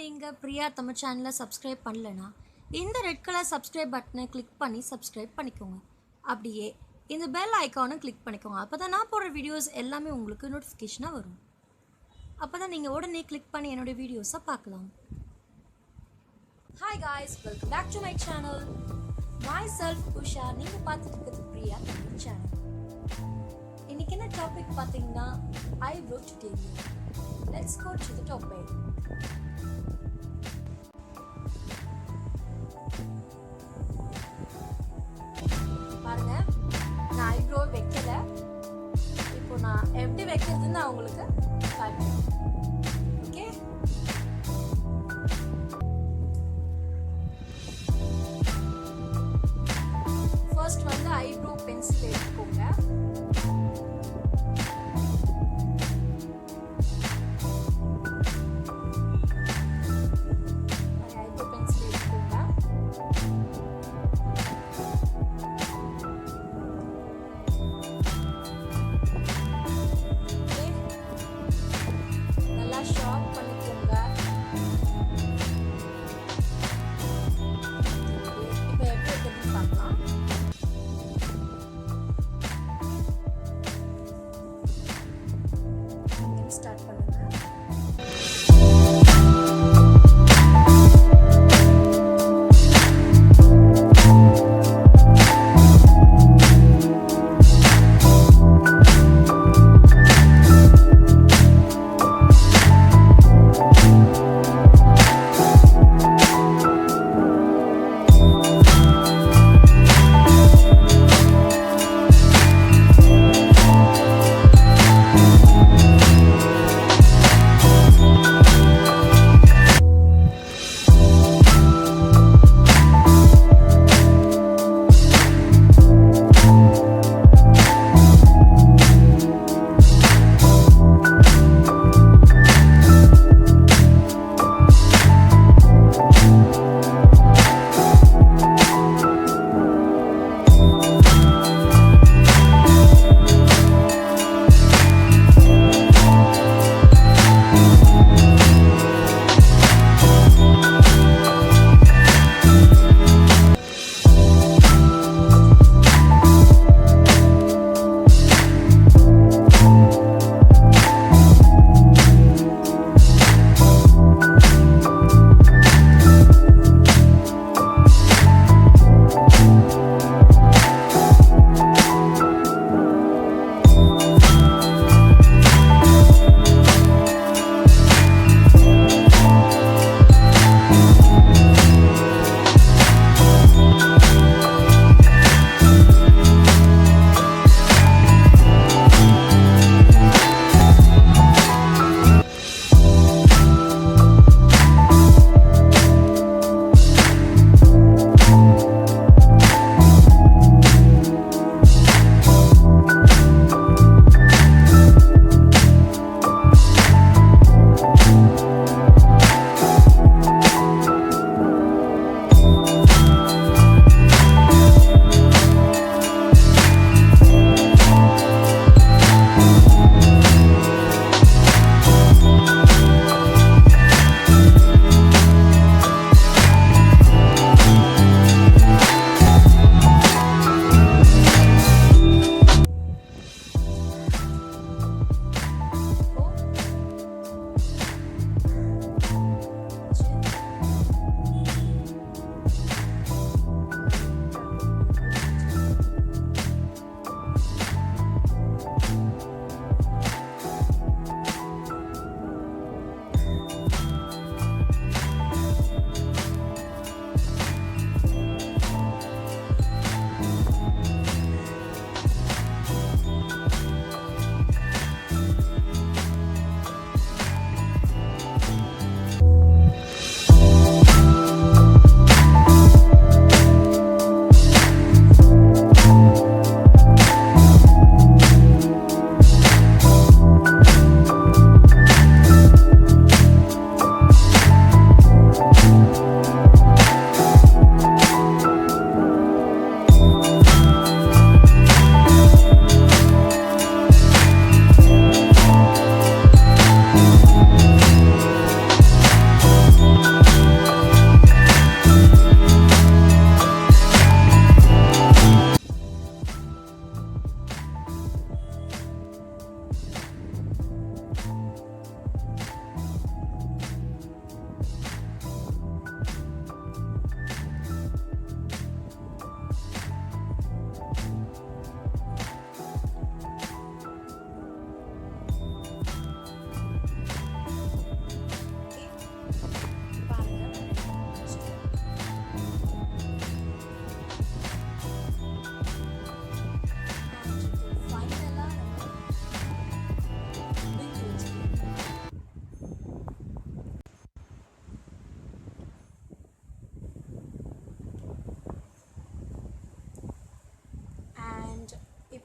நீங்கள் பிரியா நம்ம சேனலை சப்ஸ்கிரைப் பண்ணலனா இந்த ரெட் கலர் சப்ஸ்கிரைப் பட்டனை கிளிக் பண்ணி சப்ஸ்கிரைப் பண்ணிக்கோங்க. அப்படியே இந்த பெல் ஐக்கானும் கிளிக் பண்ணிக்கோங்க. அப்போ தான் நான் போடுற வீடியோஸ் எல்லாமே உங்களுக்கு நோட்டிஃபிகேஷனாக வரும். அப்போ தான் நீங்கள் உடனே கிளிக் பண்ணி என்னோடய வீடியோஸை பார்க்கலாம். Hi guys, welcome back to my channel. Myself Usha. நீங்கள் பார்த்துட்டு இருக்கிறது பிரியா தமிழ் சேனல். இன்னைக்கு என்ன டாபிக் பார்த்தீங்கன்னா eyebrow tutorial. Let's go to the topic. பாருங்க, நான் ஐப்ரோ வைக்கல. இப்போ நான் எப்படி வைக்கிறதுன்னு நான் உங்களுக்கு காட்டுறேன். ஓகே, ஃபர்ஸ்ட் வந்து ஐப்ரோ பென்சில் எடுத்துக்கோங்க.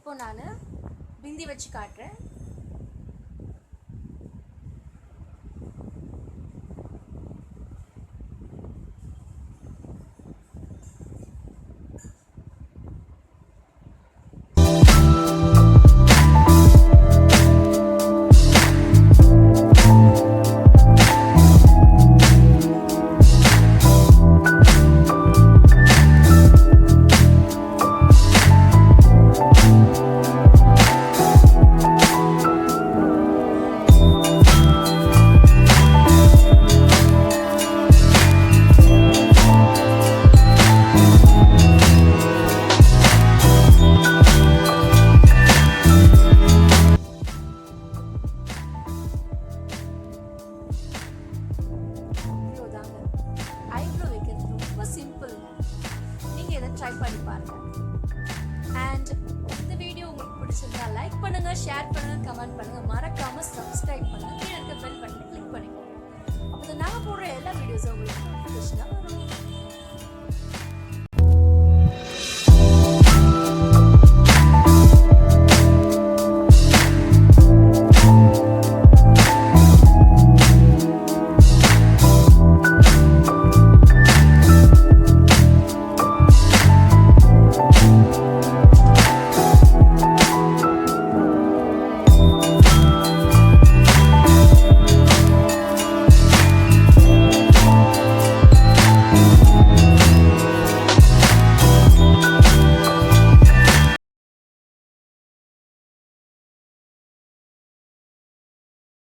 இப்போ நான் பிந்தி வச்சு காட்டுறேன். ஐப்ரோ வைக்கிறது ரொம்ப சிம்பிள். நீங்கள் இதை ட்ரை பண்ணி பாருங்கள். அண்ட் இந்த வீடியோ உங்களுக்கு பிடிச்சிருந்தா லைக் பண்ணுங்கள், ஷேர் பண்ணுங்கள், கமெண்ட் பண்ணுங்கள், மறக்காமல் சப்ஸ்கிரைப் பண்ணுங்கள், கீழே இருக்க பெல் பட்டனை கிளிக் பண்ணிக்கோங்க. அப்போ நான் போடுற எல்லா வீடியோஸும் உங்களுக்கு நோட்டிஃபிகேஷனாக வரும்.